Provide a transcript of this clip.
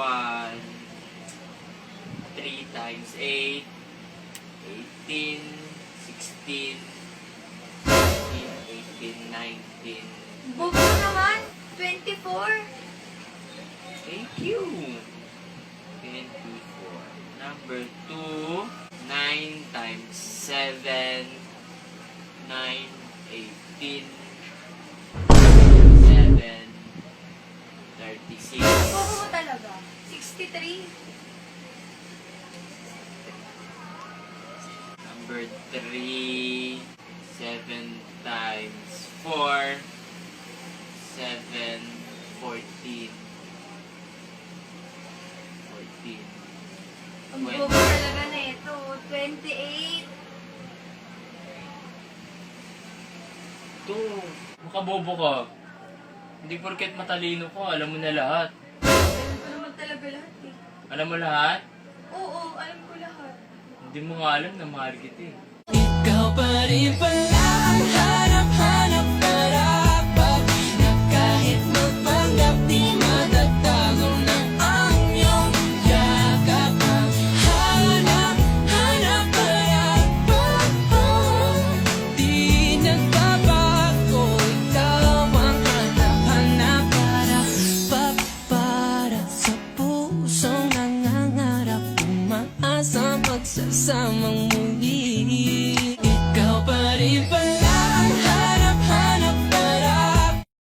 1, 3 times 8, 18, 16, 17, 18, 19. Bobo naman! 24! Thank you! 24. Number 2, 9 times 7, 9, 18, 7, 36. Bobo mo talaga. 63. Number 3, 7 times 4, 7, 14. 14. Ang bobo talaga na ito. 28. Ito, makabobo ka. Hindi porket matalino ka, alam mo na lahat. Alam ko naman talaga lahat eh. Alam mo lahat? Oo, alam ko lahat. Hindi mo nga alam na mahal kita eh. Ikaw pa rin pala